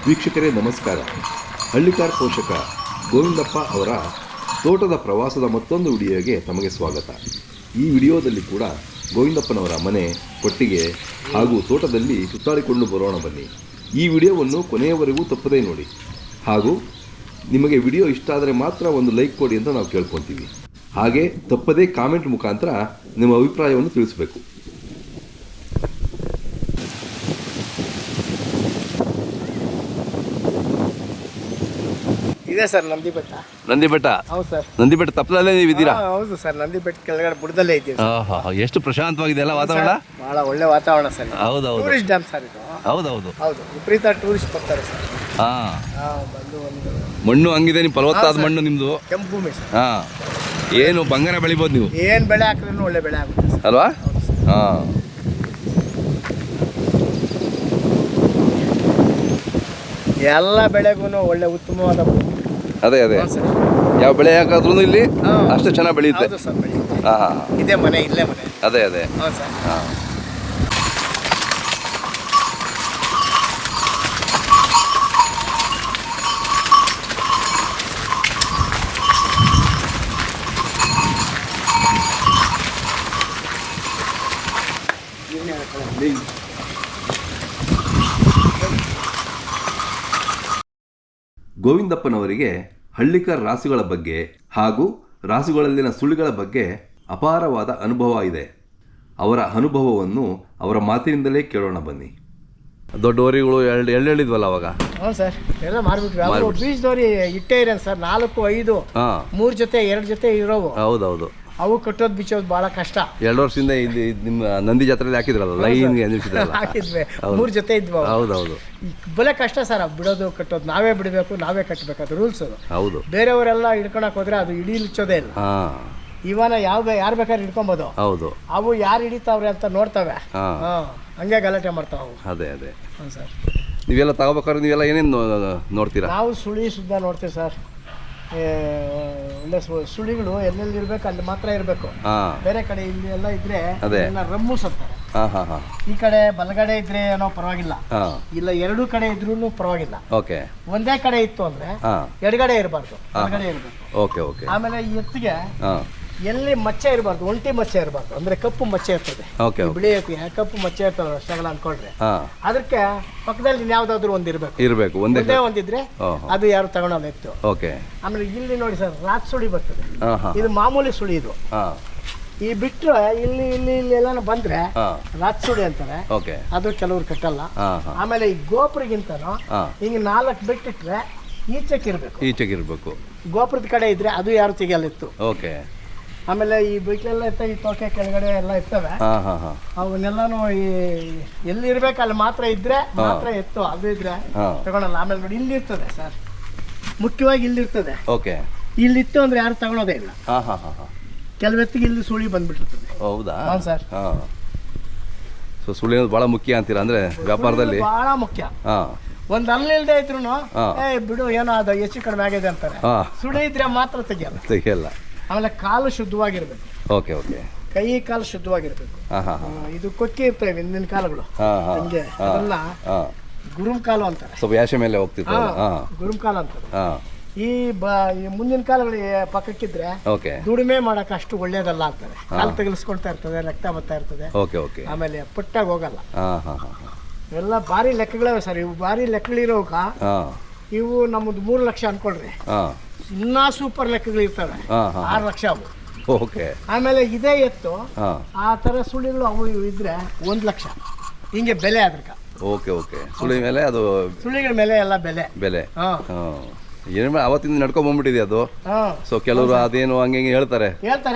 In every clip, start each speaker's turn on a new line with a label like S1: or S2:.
S1: ವೀಕ್ಷಕರೇ ನಮಸ್ಕಾರ. ಹಳ್ಳಿಕಾರ್ ಪೋಷಕ ಗೋವಿಂದಪ್ಪ ಅವರ ತೋಟದ ಪ್ರವಾಸದ ಮತ್ತೊಂದು ವಿಡಿಯೋಗೆ ತಮಗೆ ಸ್ವಾಗತ. ಈ ವಿಡಿಯೋದಲ್ಲಿ ಕೂಡ ಗೋವಿಂದಪ್ಪನವರ ಮನೆ, ಕೊಟ್ಟಿಗೆ ಹಾಗೂ ತೋಟದಲ್ಲಿ ಸುತ್ತಾಡಿಕೊಂಡು ಬರೋಣ ಬನ್ನಿ. ಈ ವಿಡಿಯೋವನ್ನು ಕೊನೆಯವರೆಗೂ ತಪ್ಪದೇ ನೋಡಿ. ಹಾಗೂ ನಿಮಗೆ ವಿಡಿಯೋ ಇಷ್ಟ ಆದರೆ ಮಾತ್ರ ಒಂದು ಲೈಕ್ ಕೊಡಿ ಅಂತ ನಾವು ಕೇಳ್ಕೊತೀವಿ. ಹಾಗೆ ತಪ್ಪದೇ ಕಾಮೆಂಟ್ ಮುಖಾಂತರ ನಿಮ್ಮ ಅಭಿಪ್ರಾಯವನ್ನು ತಿಳಿಸಬೇಕು.
S2: ಇದೆ ಸರ್ ನಂದಿ ಬೆಟ್ಟ.
S3: ನಂದಿ ಬೆಟ್ಟ?
S2: ಹೌದು ಸರ್.
S3: ನಂದಿ ಬೆಟ್ಟ ತಪ್ಪಲಲ್ಲೇ ನೀವು ಇದ್ದೀರಾ?
S2: ಹೌದು ಸರ್, ನಂದಿ ಬೆಟ್ಟ ಕೆಳಗಡೆ ಬುಡದಲ್ಲೇ ಇದ್ದೀವಿ.
S3: ಎಷ್ಟು ಪ್ರಶಾಂತವಾಗಿದೆ ಅಲ್ಲ ವಾತಾವರಣ?
S2: ಬಹಳ ಒಳ್ಳೆ ವಾತಾವರಣ ಸರ್.
S3: ಹೌದೌದು,
S2: ಟೂರಿಸ್ಟ್ ಡ್ಯಾಮ್ ಸರ್ ಇದು.
S3: ಹೌದೌದು
S2: ಹೌದು, ವಿಪರೀತ ಟೂರಿಸ್ಟ್ ಬರ್ತಾರೆ ಸರ್. ಬಂದು ಒಂದು
S3: ಮಣ್ಣು ಹಂಗಿದೆ, ನಿಮ್ಮ ಫಲವತ್ತಾದ ಮಣ್ಣು ನಿಮ್ದು,
S2: ಕೆಂಪು ಭೂಮಿ ಸರ್.
S3: ಏನು ಬಂಗಾರ ಬೆಳಿಬೋದು ನೀವು,
S2: ಏನು ಬೆಳೆ ಹಾಕಿದ್ರು ಒಳ್ಳೆ ಬೆಳೆ ಆಗುತ್ತೆ ಸರ್.
S3: ಅಲ್ವಾ?
S2: ಎಲ್ಲ ಬೆಳೆಗೂ ಒಳ್ಳೆ ಉತ್ತಮವಾದ ಭೂಮಿ.
S3: ಅದೇ ಯಾವ ಬೆಳೆ ಹಾಕಿದ್ರು ಇಲ್ಲಿ ಅಷ್ಟು ಚೆನ್ನಾಗಿ ಬೆಳೆಯುತ್ತೆ.
S2: ಹೌದು ಸರ್, ಬೆಳೆಯುತ್ತೆ. ಇದೇ ಮನೆ, ಇಲ್ಲೇ ಮನೆ.
S3: ಅದೇ
S2: ಹೌದು ಸರ್.
S1: ಗೋವಿಂದಪ್ಪನವರಿಗೆ ಹಳ್ಳಿಕಾರ್ ರಾಸುಗಳ ಬಗ್ಗೆ ಹಾಗೂ ರಾಸುಗಳಲ್ಲಿನ ಸುಳಿಗಳ ಬಗ್ಗೆ ಅಪಾರವಾದ ಅನುಭವ ಇದೆ. ಅವರ ಅನುಭವವನ್ನು ಅವರ ಮಾತಿನಿಂದಲೇ ಕೇಳೋಣ ಬನ್ನಿ.
S3: ದೊಡ್ಡ ಹೋರಿಗಳು ಹೇಳಿದ್ವಲ್ಲ ಅವಾಗ?
S2: ಹ್ಞೂ ಸರ್, ಎಲ್ಲ ಮಾರ್ಬಿಟ್ವಿ. ಬೀಜದವ್ರಿ ಇಟ್ಟೇ ಇರೋದು ಸರ್, 4, 5, 3 ಜೊತೆ 2 ಜೊತೆ ಇರೋವು.
S3: ಹೌದೌದು.
S2: ಅವು ಕಟ್ಟೋದು ಬಿಚ್ಚೋದು ಬಹಳ ಕಷ್ಟ.
S3: 2 ವರ್ಷದಿಂದ ನಿಮ್ಮ ನಂದಿ ಜಾತ್ರೆಯಲ್ಲಿ ಹಾಕಿದ್ರಲ್ಲ, ಲೈನ್ಗೆ
S2: ಹಾಕಿದ್ವಿ. 3 ಜೊತೆ ಇದ್ವು.
S3: ಹೌದೌದು.
S2: ಬಲೆ ಕಷ್ಟ ಸರ್, ಬಿಡೋದು ಕಟ್ಟೋದು. ನಾವೇ ಬಿಡಬೇಕು, ನಾವೇ ಕಟ್ಟಬೇಕು, ಅದು ರೂಲ್ಸ್. ಅದು
S3: ಹೌದು.
S2: ಬೇರೆಯವರೆಲ್ಲ ಹಿಡ್ಕೊಳಕ್ ಹೋದ್ರೆ ಅದು ಹಿಡಿಲಿಚ್ಚೋದೇ ಇಲ್ಲ. ಇವನ ಯಾರು ಬೇಕಾದ್ರೆ ಹಿಡ್ಕೊಬೋದು. ಹೌದು. ಅವು ಯಾರು ಹಿಡಿತಾವ್ರೆ ಅಂತ ನೋಡ್ತವೆ, ಹಂಗೆ ಗಲಾಟೆ ಮಾಡ್ತಾವ.
S3: ಅದೇ
S2: ಹ್ಞೂ ಸರ್.
S3: ನೀವೆಲ್ಲ ತಗೋಬೇಕಾದ್ರೆ ನೀವೆಲ್ಲ ಏನೇನು ನೋಡ್ತೀರಾ?
S2: ನಾವು ಸುಳಿ ಸುದ್ದ ನೋಡ್ತೀವಿ ಸರ್. ಒಳ್ಳೆ ಸುಳಿಗಳು ಎಲ್ಲೆಲ್ಲಿ ಇರ್ಬೇಕು ಅಲ್ಲಿ ಮಾತ್ರ ಇರಬೇಕು. ಬೇರೆ ಕಡೆ ಇಲ್ಲಿ ಎಲ್ಲ ಇದ್ರೆ ರಮ್ಮು ಸತ್ತಾರೆ. ಈ ಕಡೆ ಬಲಗಡೆ ಇದ್ರೆ ಏನೋ ಪರವಾಗಿಲ್ಲ, ಇಲ್ಲ 2 ಕಡೆ ಇದ್ರೂ ಪರವಾಗಿಲ್ಲ. ಒಂದೇ ಕಡೆ ಇತ್ತು ಅಂದ್ರೆ ಎಡಗಡೆ ಇರಬಾರ್ದು, ಬಲಗಡೆ ಇರಬೇಕು. ಆಮೇಲೆ ಈ ಎತ್ತಿಗೆ ಎಲ್ಲಿ ಮಚ್ಚೆ ಇರಬಾರ್ದು, ಒಂಟಿ ಮಚ್ಚೆ ಇರಬಾರ್ದು. ಅಂದ್ರೆ ಕಪ್ಪು ಮಚ್ಚೆ ಇರ್ತದೆ, ಬಿಳಿ ಎತ್ತಿಗೆ ಕಪ್ಪು ಮಚ್ಚೆ ಇರ್ತದೆ ಅಷ್ಟಾಗಲ್ಲ ಅನ್ಕೊಳ್ರಿ. ಅದಕ್ಕೆ ಪಕ್ಕದಲ್ಲಿ ಇನ್ಯಾವ್ದಾದ್ರು ಇರ್ಬೇಕು. ಒಂದಿದ್ರೆ ಅದು ಯಾರು ತಗೊಳಲ್ಲ ಎತ್ತು. ಆಮೇಲೆ ಇಲ್ಲಿ ನೋಡಿ ಸರ್, ರಾತ್ ಸುಳಿ ಬರ್ತದೆ. ಇದು ಮಾಮೂಲಿ ಸುಳಿ. ಇದು ಈ ಬಿಟ್ರೆ ಇಲ್ಲಿ ಇಲ್ಲಿ ಇಲ್ಲಿ ಎಲ್ಲ ಬಂದ್ರೆ ರಾತ್ ಸುಳಿ ಅಂತಾರೆ. ಅದು ಕೆಲವ್ರು ಕಟ್ಟಲ್ಲ. ಆಮೇಲೆ ಈ ಗೋಪುರಗಿಂತನೂ ಹಿಂಗೆ 4 ಬಿಟ್ಟಿಟ್ರೆ ಈಚೆಗಿರ್ಬೇಕು. ಗೋಪುರದ ಕಡೆ ಇದ್ರೆ ಅದು ಯಾರು ತೆಗಿಯಲ್ಲ ಇತ್ತು. ಆಮೇಲೆ ಈ ಬೈಕ್ಲೆಲ್ಲ ಇರ್ತವೆ, ಈ ತೋಕೆ ಕೆಳಗಡೆ ಎಲ್ಲ ಇರ್ತವೆ. ಅವನ್ನೆಲ್ಲಾನು ಎಲ್ಲಿ ಇರ್ಬೇಕು ಅಲ್ಲಿ ಮಾತ್ರ ಇದ್ರೆ ಮಾತ್ರ ಎತ್ತು, ಅದು ಇದ್ರೆ ತಗೊಳಲ್ಲ. ಆಮೇಲೆ ನೋಡಿ ಇಲ್ಲಿ ಇರ್ತದೆ ಸರ್, ಮುಖ್ಯವಾಗಿ ಇಲ್ಲಿರ್ತದೆ. ಇಲ್ಲಿತ್ತು ಅಂದ್ರೆ ಯಾರು ತಗೊಳೋದೇ ಇಲ್ಲ. ಕೆಲವೆತ್ತಿಗೆ ಇಲ್ಲಿ ಸುಳಿ ಬಂದ್ಬಿಟ್ಟಿರ್ತದೆ. ಹೌದಾ? ಹೌದು ಸರ್.
S3: ಸುಳಿ ಬಹಳ ಮುಖ್ಯ ಅಂತೀರಾ? ಅಂದ್ರೆ ವ್ಯಾಪಾರದಲ್ಲಿ ಬಹಳ
S2: ಮುಖ್ಯ. ಒಂದ್ ಅಲ್ಲಿಲ್ದೆ ಇದ್ರು ಬಿಡು, ಏನೋ ಅದು ಹೆಚ್ಚು ಕಡಿಮೆ ಆಗಿದೆ ಅಂತಾರೆ. ಸುಳಿ ಇದ್ರೆ ಮಾತ್ರ ತೆಗಿಯಲ್ಲ. ಆಮೇಲೆ ಕಾಲು ಶುದ್ಧವಾಗಿರ್ಬೇಕು. ಕೈ ಕಾಲು ಶುದ್ಧವಾಗಿರ್ಬೇಕು. ಇದು ಕೊಕ್ಕಿ ಇರ್ತವೆ ಹಿಂದಿನ ಕಾಲುಗಳು, ಹಂಗೆ ಅದೆಲ್ಲ ಗುರುಮ್ ಕಾಲು ಅಂತಾರೆ.
S3: ಸ್ವಲ್ಪ ಯಾಶೆ ಮೇಲೆ ಹೋಗ್ತಿತ್ತು,
S2: ಗುರುಮ್ ಕಾಲು ಅಂತಾರೆ. ಈ ಮುಂದಿನ ಕಾಲುಗಳು ಪಕ್ಕಕ್ಕಿದ್ರೆ ದುಡಿಮೆ ಮಾಡಕ್ ಅಷ್ಟು ಒಳ್ಳೇದಲ್ಲ ಅಂತಾರೆ. ಕಾಲು ತಗಲಿಸ್ಕೊಳ್ತಾ ಇರ್ತದೆ, ರಕ್ತ ಬರ್ತಾ ಇರ್ತದೆ. ಆಮೇಲೆ ಪುಟ್ಟಾಗಿ ಹೋಗಲ್ಲ. ಎಲ್ಲ ಭಾರಿ ಲೆಕ್ಕಗಳವೆ ಸರ್. ಇವು ಭಾರಿ ಲೆಕ್ಕಗಳಿರೋಕ ಇವು ನಮ್ಮದು 3 ಲಕ್ಷ ಅನ್ಕೊಳ್ರಿ. ಇನ್ನ ಸೂಪರ್ ಲೆಕ್ಕಗಳು ಇರ್ತವೆ, 6 ಲಕ್ಷ ಅವು. ಆಮೇಲೆ ಇದೇ ಎತ್ತು ಆ ತರ ಸುಳಿಗಳು ಅವು ಇದ್ರೆ 1 ಲಕ್ಷ ಹಿಂಗೆ ಬೆಲೆ. ಅದಕ್ಕೆ ಸುಳಿಗಳ ಮೇಲೆ ಎಲ್ಲ ಬೆಲೆ.
S3: ಅವತ್ತಿಂದ ನಡ್ಕೊಂಡ್ ಬಂದ್ಬಿಟ್ಟಿದೆ ಅದು. ಸೊ ಕೆಲವರು ಅದೇನು ಹಂಗೆ ಹೇಳ್ತಾರೆ.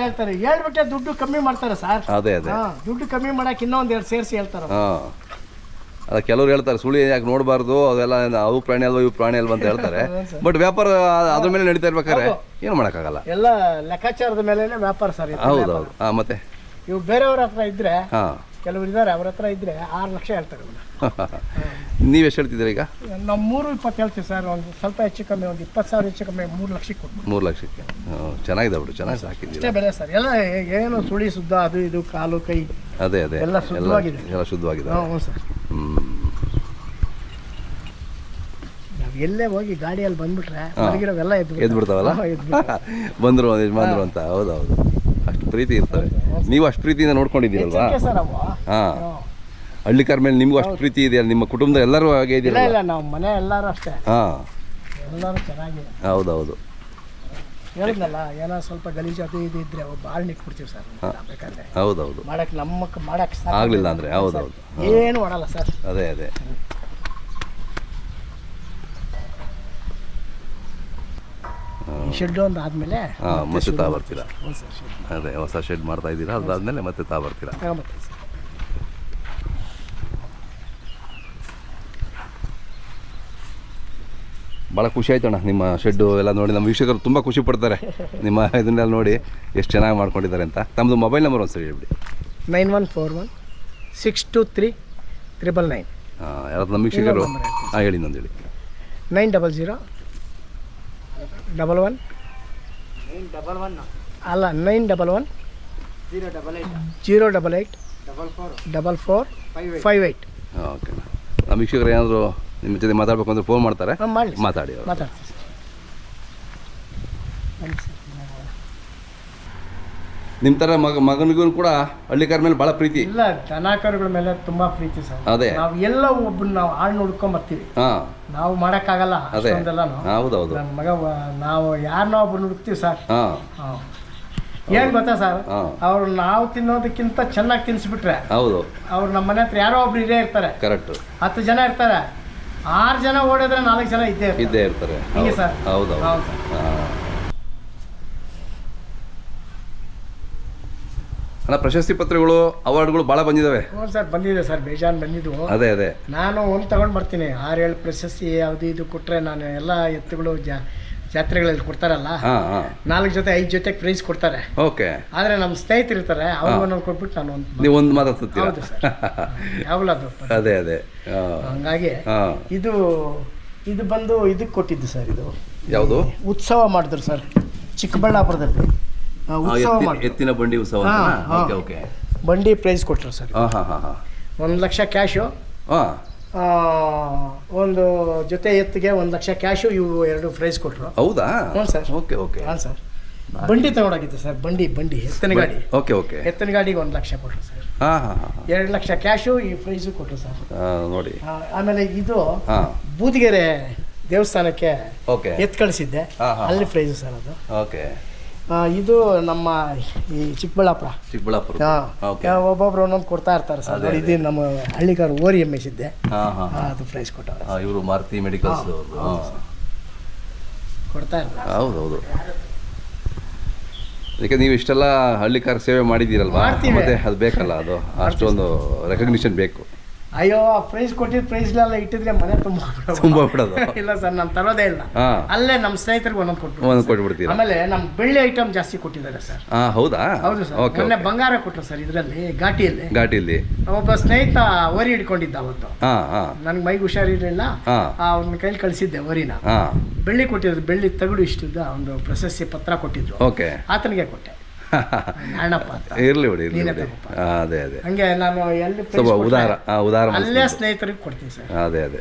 S2: ಹೇಳ್ಬಿಟ್ಟೆ ದುಡ್ಡು ಕಮ್ಮಿ ಮಾಡ್ತಾರೆ ಸರ್. ದುಡ್ಡು ಕಮ್ಮಿ ಮಾಡಕ್ ಇನ್ನೊಂದ್ 2 ಸೇರಿಸಿ ಹೇಳ್ತಾರೆ.
S3: ಕೆಲವ್ರು ಹೇಳ್ತಾರೆ ಸುಳಿ ಯಾಕೆ ನೋಡಬಾರ್ದು, ಅದೆಲ್ಲ ಅವು ಪ್ರಾಣಿ ಅಲ್ವಾ ಇವು ಪ್ರಾಣಿ ಅಲ್ವಾ ಅಂತ ಹೇಳ್ತಾರೆ. ಬಟ್ ವ್ಯಾಪಾರ ಅದ್ರ ಮೇಲೆ ನಡೀತಾ ಇರ್ಬೇಕಾದ್ರೆ ಏನು ಮಾಡೋಕ್ಕಾಗಲ್ಲ.
S2: ಎಲ್ಲ ಲೆಕ್ಕಾಚಾರದ ಮೇಲೆ ವ್ಯಾಪಾರ ಸರ್.
S3: ಹೌದೌದು. ಮತ್ತೆ
S2: ಇವು ಬೇರೆಯವ್ರ ಹತ್ರ ಇದ್ರೆ, ಕೆಲವರು ಇದ್ದಾರೆ, ಅವ್ರ ಹತ್ರ ಇದ್ರೆ 6 ಲಕ್ಷ ಹೇಳ್ತಾರೆ.
S3: ನೀವು ಎಷ್ಟು ಹೇಳ್ತಿದ್ದೀರಾ ಈಗ?
S2: ನಾವು 3.20 ಹೇಳ್ತೀವಿ ಸರ್. ಒಂದು ಸ್ವಲ್ಪ ಹೆಚ್ಚು ಕಮ್ಮಿ, ಒಂದು 20,000 ಹೆಚ್ಚು ಕಮ್ಮಿ 3 ಲಕ್ಷಕ್ಕೆ ಕೊಡ್ತೀವಿ.
S3: 3 ಲಕ್ಷಕ್ಕೆ ಚೆನ್ನಾಗಿದೆ ಬಿಡು, ಚೆನ್ನಾಗಿ ಸಾಕಿದ್ದೀವಿ.
S2: ಅಷ್ಟೇ ಬೆಲೆ ಸರ್. ಎಲ್ಲ ಏನು ಸುಳಿ ಸುದ್ದ, ಅದು ಇದು ಕಾಲು ಕೈ ಎಲ್ಲ ಶುದ್ಧವಾಗಿದೆ.
S3: ಎಲ್ಲ ಶುದ್ಧವಾಗಿದೆ.
S2: ಹ್ಞೂ ಸರ್. ಎಲ್ಲೇ ಹೋಗಿ ಗಾಡಿಯಲ್ಲಿ ಬಂದ್ಬಿಟ್ರೆ ಹೊರಗಿರೋವೆಲ್ಲ
S3: ಎದ್ದು ಬಿಡ್ತಾವಲ್ಲ ಬಂದರು ಯಜಮಾನ್ರು ಅಂತ. ಹೌದೌದು, ಅಷ್ಟು ಪ್ರೀತಿ ಇರ್ತವೆ. ನೀವು ಅಷ್ಟು ಪ್ರೀತಿಯಿಂದ ನೋಡ್ಕೊಂಡಿದ್ದೀರಲ್ವಾ?
S2: ಸರ್ ಅವು
S3: ಹಾಂ, ಹಳ್ಳಿಕಾರ ಮೇಲೆ ನಿಮಗೂ ಅಷ್ಟು ಪ್ರೀತಿ ಇದೆಯಲ್ಲ, ನಿಮ್ಮ ಕುಟುಂಬದ ಎಲ್ಲರೂ ಹಾಗೆ
S2: ಇಲ್ಲ
S3: ಇದೆಯಲ್ಲ?
S2: ಇಲ್ಲ ನಾವು ಮನೆ ಎಲ್ಲರೂ ಅಷ್ಟೇ,
S3: ಹಾಂ,
S2: ಎಲ್ಲರೂ ಚೆನ್ನಾಗಿದೆ.
S3: ಹೌದೌದು.
S2: ಹೇಳಿದ್ನಲ್ಲ, ಏನೋ ಸ್ವಲ್ಪ ಗಲೀಜು ಅದು ಇದು ಇದ್ರೆ ಭಾಳ ನಿಟ್ಬಿಡ್ತೀವಿ ಸರ್ ಬೇಕಾದ್ರೆ.
S3: ಹೌದೌದು,
S2: ಮಾಡಕ್ಕೆ ಮಾಡಕ್ಕೆ
S3: ಆಗಲಿಲ್ಲ ಅಂದರೆ. ಹೌದೌದು,
S2: ಏನು ಮಾಡಲ್ಲ ಸರ್.
S3: ಅದೇ ಅದೇ.
S2: ಈ ಶೆಡ್ ಒಂದು ಆದಮೇಲೆ
S3: ಮತ್ತೆ ತಾ ಬರ್ತೀರಾ?
S2: ಹ್ಞೂ ಸರ್, ಶೆಡ್
S3: ಅದೇ ಹೊಸ ಶೆಡ್ ಮಾಡ್ತಾ ಇದ್ದೀರಾ, ಅದಾದಮೇಲೆ ಮತ್ತೆ ತಾ ಬರ್ತೀರಾ?
S2: ತಗೊಂಬರ್ತೀವಿ ಸರ್.
S3: ಭಾಳ ಖುಷಿ ಆಯ್ತಣ್ಣ ನಿಮ್ಮ ಶೆಡ್ಡು ಎಲ್ಲ ನೋಡಿ. ನಮ್ಮ ವೀಕ್ಷಕರು ತುಂಬ ಖುಷಿ ಪಡ್ತಾರೆ ನಿಮ್ಮ ಇದನ್ನೆಲ್ಲ ನೋಡಿ, ಎಷ್ಟು ಚೆನ್ನಾಗಿ ಮಾಡ್ಕೊಂಡಿದ್ದಾರೆ ಅಂತ. ತಮ್ಮದು ಮೊಬೈಲ್ ನಂಬರ್ ಒಂದು ಸರಿ ಹೇಳ್ಬಿಡಿ.
S2: 9141-623-999.
S3: ಯಾರಾದ್ರು ನಮ್ಮ ವೀಕ್ಷಕರು? ಹಾಂ, ಹೇಳಿ, ಇನ್ನೊಂದು ಹೇಳಿ.
S2: 900 11 ಅಲ್ಲ 911 088 4458.
S3: ಓಕೆ, ನಮ್ಮ ವೀಕ್ಷಕರು ಏನಾದರೂ ನಿಮ್ಮ ಜೊತೆ ಮಾತಾಡಬೇಕು ಅಂದರೆ ಫೋನ್ ಮಾಡ್ತಾರೆ,
S2: ಮಾಡಲಿ,
S3: ಮಾತಾಡಿ.
S2: ಮಾತಾಡ್ತೀವಿ ಸರ್.
S3: ನಿಮ್ಮ ಥರ ಮಗನಿಗೂ ಕೂಡ ಹಳ್ಳಿಕಾರ ಮೇಲೆ ಭಾಳ ಪ್ರೀತಿ
S2: ಇಲ್ಲ, ದನಕರುಗಳ ಮೇಲೆ ತುಂಬಾ ಪ್ರೀತಿ ಸರ್.
S3: ಅದೇ,
S2: ನಾವು ಎಲ್ಲ ಒಬ್ಬನ ನಾವು ಆಳು ನೋಡ್ಕೊಂಡ್ ಬರ್ತೀವಿ.
S3: ಹಾಂ,
S2: ನಾವು ಮಾಡೋಕ್ಕಾಗಲ್ಲ ಅಷ್ಟೊಂದೆಲ್ಲ.
S3: ಹೌದೌದು.
S2: ನನ್ನ ಮಗ ನಾವು ಯಾರನ್ನೋ ಒಬ್ಬರು ಹುಡುಕ್ತೀವಿ ಸರ್.
S3: ಹಾಂ,
S2: ಏನು ಗೊತ್ತಾ ಸರ್, ಅವ್ರು ನಾವು ತಿನ್ನೋದಕ್ಕಿಂತ ಚೆನ್ನಾಗಿ ತಿನ್ನಿಸ್ಬಿಟ್ರೆ,
S3: ಹೌದು,
S2: ಅವ್ರು ನಮ್ಮ ಮನೆ ಹತ್ರ ಯಾರೋ ಒಬ್ರು ಇದೇ ಇರ್ತಾರೆ.
S3: ಕರೆಕ್ಟು.
S2: 10 ಜನ ಇರ್ತಾರೆ, 6 ಜನ ಓಡಿದ್ರೆ 4 ಜನ
S3: ಇದ್ದೇ ಇರ್ತಾರೆ.
S2: ಹಿಂಗೆ ಸರ್.
S3: ಹೌದೌದು.
S2: ಹೌದು ಸರ್.
S3: ಅಣ್ಣ, ಪ್ರಶಸ್ತಿ ಪತ್ರಗಳು, ಅವಾರ್ಡ್ಗಳು ಭಾಳ ಬಂದಿದ್ದಾವೆ.
S2: ಹ್ಞೂ ಸರ್, ಬಂದಿದೆ ಸರ್, ಬೇಜಾನ್ ಬಂದಿದ್ವು.
S3: ಅದೇ ಅದೇ,
S2: ನಾನು ಒಂದು ತಗೊಂಡು ಬರ್ತೀನಿ. 6-7 ಪ್ರಶಸ್ತಿ ಯಾವುದು ಇದು ಕೊಟ್ಟರೆ, ನಾನು ಎಲ್ಲ ಎತ್ತುಗಳು ಜಾತ್ರೆಗಳಲ್ಲಿ ಕೊಡ್ತಾರಲ್ಲ, 4 ಜೊತೆ 5 ಜೊತೆ ಪ್ರೈಸ್ ಕೊಡ್ತಾರೆ.
S3: ಓಕೆ.
S2: ಆದರೆ ನಮ್ಮ ಸ್ನೇಹಿತರು ಇರ್ತಾರೆ, ಅವ್ರಿಗೊಂದು ಕೊಟ್ಬಿಟ್ಟು ನಾನು ಒಂದು
S3: ನೀವು ಒಂದು ಮಾತಾಡ್ತೀರಾ?
S2: ಹೌದು ಸರ್, ಯಾವಾಗಲೂ ಅದು.
S3: ಅದೇ ಅದೇ.
S2: ಹಂಗಾಗಿ ಇದು ಬಂದು ಇದಕ್ಕೆ ಕೊಟ್ಟಿದ್ದು ಸರ್. ಇದು
S3: ಯಾವುದು
S2: ಉತ್ಸವ ಮಾಡಿದ್ರು ಸರ್ ಚಿಕ್ಕಬಳ್ಳಾಪುರದಲ್ಲಿ. ಉತ್ಸವ
S3: ಎತ್ತಿನ ಬಂಡಿ ಉತ್ಸವ. Okay okay.
S2: ಬಂಡಿ ಪ್ರೈಸ್ ಕೊಟ್ಟರು ಸರ್. 1 ಲಕ್ಷ ಕ್ಯಾಶು, ಒಂದು ಜೊತೆ ಎತ್ತಿಗೆ 1 ಲಕ್ಷ ಕ್ಯಾಶು, ಇವು 2 ಪ್ರೈಸ್ ಕೊಟ್ಟರು.
S3: ಹೌದಾ?
S2: ಹ್ಞೂ ಸರ್.
S3: Okay okay.
S2: ಹಾಂ ಸರ್, ಬಂಡಿ ತಗೊಂಡೋಗಿದ್ದೆ ಸರ್. ಬಂಡಿ ಎತ್ತಿನ ಗಾಡಿ.
S3: Okay okay.
S2: ಎತ್ತಿನ ಗಾಡಿಗೆ 1 ಲಕ್ಷ ಕೊಟ್ಟರು ಸರ್. 2 ಲಕ್ಷ ಕ್ಯಾಶು, ಈ ಪ್ರೈಸು ಕೊಟ್ಟರು ಸರ್. ನೋಡಿ. ಆಮೇಲೆ ಇದು ಬೂದಿಗೆರೆ ದೇವಸ್ಥಾನಕ್ಕೆ ಎತ್ತು ಕಳಿಸಿದ್ದೆ, ಅಲ್ಲಿ ಪ್ರೈಸು ಸರ್ ಅದು.
S3: ಓಕೆ.
S2: ಇದು ನಮ್ಮ ಈ ಚಿಕ್ಕಬಳ್ಳಾಪುರ ಒಬ್ಬೊಬ್ರು ಒಂದೊಂದು ಕೊಡ್ತಾ ಇರ್ತಾರೆ ಸರ್. ಇದು ನಮ್ಮ ಹಳ್ಳಿಕಾರ ಓರಿ ಎಮ್ಮೆಸಿದ್ದೆ, ಅದು ಪ್ರೈಸ್ ಕೊಟ್ಟವ್ರೆ.
S3: ಇವರು ಮಾರುತಿ ಮೆಡಿಕಲ್ಸ್
S2: ಕೊಡ್ತಾ ಇರ್ತಾರೆ.
S3: ಹೌದೌದು. ಅದಕ್ಕೆ ನೀವು ಇಷ್ಟೆಲ್ಲ ಹಳ್ಳಿಕಾರ ಸೇವೆ ಮಾಡಿದ್ದೀರಲ್ವಾ, ಮತ್ತೆ ಅದು ಬೇಕಲ್ಲ, ಅದು ಅಷ್ಟೊಂದು ರೆಕಗ್ನಿಷನ್ ಬೇಕು.
S2: ಅಯ್ಯೋ, ಪ್ರೈಸ್ ಕೊಟ್ಟಿದ್ದು ಪ್ರೈಸ್ಲೆಲ್ಲ ಇಟ್ಟಿದ್ರೆ ಮನೆ ತುಂಬ
S3: ಬಿಡೋದು.
S2: ಇಲ್ಲ ಸರ್, ನಾನು ತರೋದೇ ಇಲ್ಲ. ಅಲ್ಲೇ ನಮ್ಮ ಸ್ನೇಹಿತರಿಗೆ ಒಂದೊಂದು
S3: ಕೊಟ್ಬಿಡ್ತೀವಿ.
S2: ಆಮೇಲೆ ನಮ್ಮ ಬೆಳ್ಳಿ ಐಟಮ್ ಜಾಸ್ತಿ ಕೊಟ್ಟಿದ್ದಾರೆ ಸರ್.
S3: ಹೌದಾ?
S2: ಹೌದು ಸರ್. ಮೊನ್ನೆ ಬಂಗಾರ ಕೊಟ್ಟರು ಸರ್, ಇದರಲ್ಲಿ ಘಾಟಿಯಲ್ಲಿ ಒಬ್ಬ ಸ್ನೇಹಿತ ಓರಿ ಹಿಡ್ಕೊಂಡಿದ್ದ ಅವತ್ತು. ನನ್ಗೆ ಮೈಗೆ ಹುಷಾರಿರಲಿಲ್ಲ, ಅವ್ನ ಕೈಲಿ ಕಳಿಸಿದ್ದೆ ಓರಿನ. ಬೆಳ್ಳಿ ಕೊಟ್ಟಿದ್ರು, ಬೆಳ್ಳಿ ತಗಡು ಇಷ್ಟಿದ್ದ ಒಂದು ಪ್ರಶಸ್ತಿ ಪತ್ರ ಕೊಟ್ಟಿದ್ರು. ಆತನಿಗೆ ಕೊಟ್ಟೆ.
S3: ಇರ್ಲಿ ಬಿಡಿ, ಅದೇ ಅದೇ.
S2: ಹಂಗೆ ನಾನು ಎಲ್ಲಿ
S3: ಉದಾರ
S2: ಅಲ್ಲೇ ಸ್ನೇಹಿತರಿಗೆ ಕೊಡ್ತೀನಿ ಸರ್.
S3: ಅದೇ ಅದೇ.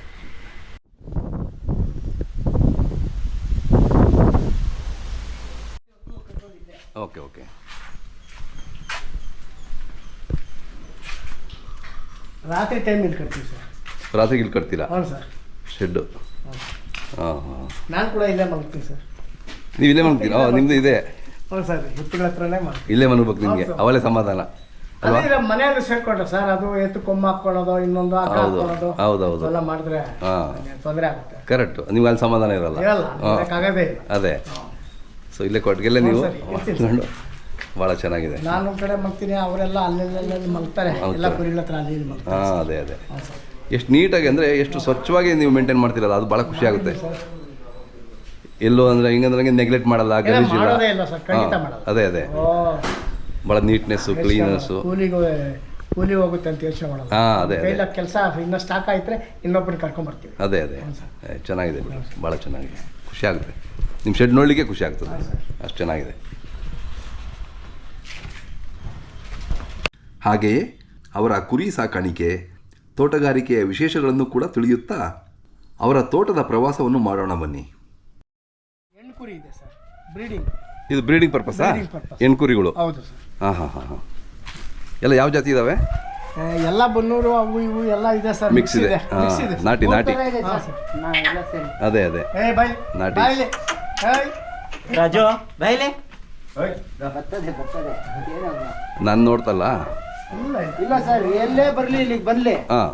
S3: Okay okay.
S2: ರಾತ್ರಿ ಟೈಮ್ ಇಲ್ಲಿ ಕಟ್ತೀವಿ ಸರ್.
S3: ರಾತ್ರಿಗೆ ಇಲ್ಲಿ ಕಟ್ತೀರಾ?
S2: ಹೌದು ಸರ್,
S3: ಶೆಡ್ಡು.
S2: ನಾನು ಕೂಡ ಇಲ್ಲೇ ಮಲ್ತೀನಿ ಸರ್.
S3: ನೀವು ಇಲ್ಲೇ ಮಲ್ತೀರಾ? ನಿಮ್ದು ಇದೆ?
S2: ಹೌದು ಸರ್, ಎತ್ತುಗಳ ಹತ್ರನೇ ಮಾಡ್ತೀನಿ.
S3: ಇಲ್ಲೇ ಮಲ್ಬೇಕು ನಿಮಗೆ, ಅವಲೇ ಸಮಾಧಾನ.
S2: ಮನೆಯಲ್ಲಿ ಸೇರ್ಕೊಂಡ್ರೆ ಸರ್, ಅದು ಎತ್ತು ಕೊಮ್ಮ ಹಾಕೊಳ್ಳೋದು, ಇನ್ನೊಂದು
S3: ಹೌದೌದು
S2: ಎಲ್ಲ ಮಾಡಿದ್ರೆ ತೊಂದರೆ ಆಗುತ್ತೆ.
S3: ಕರೆಕ್ಟ್, ನೀವು ಅಲ್ಲಿ ಸಮಾಧಾನ ಇರಲ್ಲ. ಅದೇ. ಸೊ ಇಲ್ಲೇ ಕೊಟ್ಟಿಗೆಲ್ಲ ನೀವು ಮಲ್ಕೊಂಡು ಭಾಳ ಚೆನ್ನಾಗಿದೆ.
S2: ನಾನು ಒಂದು ಕಡೆ ಮಲ್ತೀನಿ, ಅವರೆಲ್ಲ ಅಲ್ಲೆಲ್ಲ ಮಲ್ತಾರೆ, ಎಲ್ಲ ಕುರಿಗಳ ಹತ್ರ ಅಲ್ಲಿ ಮಲ್ತಾರೆ.
S3: ಅದೇ ಅದೇ. ಎಷ್ಟು ನೀಟಾಗಿ ಅಂದರೆ ಎಷ್ಟು ಸ್ವಚ್ಛವಾಗಿ ನೀವು ಮೇಂಟೈನ್ ಮಾಡ್ತಿರಲ್ಲ, ಅದು ಭಾಳ ಖುಷಿ ಆಗುತ್ತೆ. ಎಲ್ಲೋ ಅಂದರೆ ಹಿಂಗಂದ್ರೆ ನೆಗ್ಲೆಕ್ಟ್ ಮಾಡಲ್ಲ, ಗಲೀಜಿಲ್ಲ. ಅದೇ ಅದೇ, ಭಾಳ ನೀಟ್ನೆಸ್ಸು, ಕ್ಲೀನೆಸ್ಸು.
S2: ಕೂಲಿ ಹೋಗುತ್ತೆ ಅಂತ ಯೋಚನೆ ಮಾಡಲ್ಲ.
S3: ಅದೇ
S2: ಕೆಲಸ ಇನ್ನೂ ಸ್ಟಾಕ್ ಆಯ್ತರೆ ಇನ್ನೊಬ್ಬರಿಗೆ ಕರ್ಕೊಂಡ್ಬರ್ತೀವಿ.
S3: ಅದೇ ಅದೇ, ಚೆನ್ನಾಗಿದೆ, ಭಾಳ ಚೆನ್ನಾಗಿದೆ, ಖುಷಿ ಆಗುತ್ತೆ. ನಿಮ್ಮ ಶೆಡ್ ನೋಡಲಿಕ್ಕೆ ಖುಷಿ ಆಗ್ತದೆ, ಅಷ್ಟು ಚೆನ್ನಾಗಿದೆ.
S1: ಹಾಗೆಯೇ ಅವರ ಕುರಿ ಸಾಕಾಣಿಕೆ, ತೋಟಗಾರಿಕೆಯ ವಿಶೇಷಗಳನ್ನು ಕೂಡ ತಿಳಿಯುತ್ತಾ ಅವರ ತೋಟದ ಪ್ರವಾಸವನ್ನು ಮಾಡೋಣ ಬನ್ನಿ.
S2: ಹೆಣ್ಣು ಕುರಿ ಇದೆ ಸರ್, ಬ್ರೀಡಿಂಗ್.
S3: ಇದು ಬ್ರೀಡಿಂಗ್ ಪರ್ಪಸ್ಸಾ?
S2: Breeding purpose.
S3: ಹೆಣ್ಕುರಿಗಳು.
S2: ಹೌದು ಸರ್.
S3: ಹಾಂ ಹಾಂ ಹಾಂ ಹಾಂ. ಎಲ್ಲ ಯಾವ ಜಾತಿ ಇದಾವೆ?
S2: ಎಲ್ಲ ಬನ್ನೂರು ಅವು ಇವು ಎಲ್ಲ ಇದೆ ಸರ್.
S3: ಮಿಕ್ಸ್ ಇದೆ.
S2: ಮಿಕ್ಸ್ ಇದೆ.
S3: ನಾಟಿ ನಾಟಿ.
S2: ಹಾ, ಸರ್.
S3: ಅದೇ ಅದೇ
S2: ಏ ಬೈ
S3: ನಾಟಿ.
S2: ಬಾಯ್ಲಿ. ಏಯ್
S4: ರಾಜು ಬಾಯ್ಲೆ
S3: ನಾನು ನೋಡ್ತಲ್ಲ.
S4: ಇಲ್ಲ ಸರ್, ಎಲ್ಲೇ ಬರ್ಲಿ ಇಲ್ಲಿಗೆ ಬರ್ಲಿ
S3: ಹಾಂ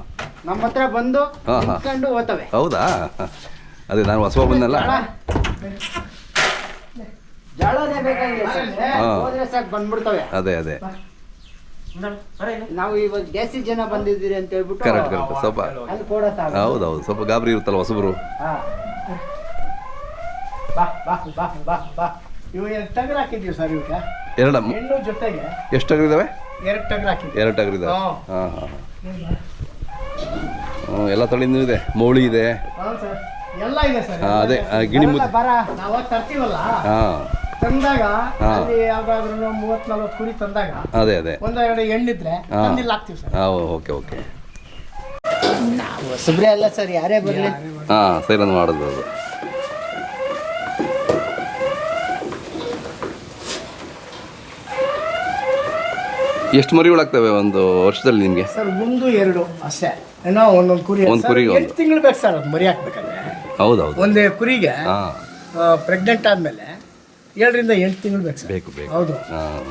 S4: ನಮ್ಮ ಹತ್ರ ಬಂದು
S3: ಹಾಂ ಹಾಂ.
S4: ನಿಂತ್ಕೊಂಡು ಹೋಗ್ತವೆ.
S3: ಹೌದಾ? ಅದೇ ನಾನು ಹೊಸ ಬಂದಲ್ಲ.
S4: ಜಾಳನೇ ಬೇಕಾಗಿಲ್ಲ ಸರ್,
S3: ಹಾ.
S4: ಹೋದ್ರೆ ಸಾಕು ಬಂದ್ಬಿಡ್ತವೆ.
S3: ಅದೇ ಅದೇ
S4: ನಾವು ಇವಾಗ ಜಾಸ್ತಿ ಜನ ಬಂದಿದ್ದೀರಿ ಅಂತ ಹೇಳ್ಬಿಟ್ಟು
S3: ಕರೆಕ್ಟ್ ಕರೆಕ್ಟ್. ಸ್ವಲ್ಪ
S4: ಅಲ್ಲಿ ಕೊಡತ್ತ.
S3: ಹೌದೌದು, ಸ್ವಲ್ಪ ಗಾಬರಿ ಇರುತ್ತಲ್ಲ ಹೊಸಬ್ರು.
S2: ಬಾ ಬಾ ಬಾ ಬಾ ಬಾ. ಇವು ಎರಡು ಟಗರ್ ಹಾಕಿದ್ದೀವಿ ಸರ್. ಇವಕ್ಕೆ
S3: ಎರಡ
S2: ಹೆಣ್ಣು ಜೊತೆಗೆ
S3: ಎಷ್ಟು ಟಗರಿದಾವೆ?
S2: ಎರಡು ಟಗರ್ ಹಾಕಿದ್ದೀವಿ.
S3: 2 ಟಗರಿದಾವೆ.
S2: ಹಾ.
S3: ಹಾಂ ಹಾಂ ಹಾಂ. ಎಲ್ಲ ತಳಿನೂ ಇದೆ. ಮೌಳಿ ಇದೆ.
S2: ಹೌದು ಸರ್, ಎಲ್ಲ ಇದೆ ಸರ್.
S3: ಹಾ, ಅದೇ, ಗಿಣಿ ಮುದ್ದೆ.
S2: ಬರ ನಾವು ತರ್ತೀವಲ್ಲ,
S3: ಹಾಂ
S2: ತಂದಾಗ
S3: ಹಾ.
S2: ಅಲ್ಲಿ ಯಾವ್ದಾದ್ರು 30-40 ಕುರಿ ತಂದಾಗ
S3: ಅದೇ ಅದೇ.
S2: ಒಂದೆರಡು ಹೆಣ್ಣಿದ್ರೆ
S3: ಹಾ.
S2: ತಂದಿಲ್ಲ ಹಾಕ್ತೀವಿ ಸರ್.
S3: ಹಾಂ ಓಕೆ ಓಕೆ.
S4: ಹೊಸಬ್ರೆ ಅಲ್ಲ ಸರ್, ಯಾರೇ ಬರ್ಲಿ.
S3: ಹಾಂ ಸೈರನ್ ಮಾಡೋದು ಅದು. ಎಷ್ಟು ಮರಿಗಳಾಗ್ತವೆ ಒಂದು ವರ್ಷದಲ್ಲಿ ನಿಮಗೆ?
S2: ಸರ್ 1-2 ಅಷ್ಟೇ. ಏನೋ ಒಂದೊಂದು ಕುರಿ.
S3: ಒಂದ್ ಕುರಿಗೆ ಒಂದು.
S2: 8 ತಿಂಗಳು ಬೇಕು ಸರ್ ಅದು ಮರಿ ಹಾಕ್ಬೇಕಂದ್ರೆ.
S3: ಹೌದೌದು.
S2: ಒಂದೇ ಕುರಿಗೆ
S3: ಹಾಂ
S2: ಪ್ರೆಗ್ನೆಂಟ್ ಆದಮೇಲೆ 7-8 ತಿಂಗಳು ಬೇಕು ಸರ್.
S3: ಬೇಕು ಬೇಕು.
S2: ಹೌದು.
S3: ಹಾಂ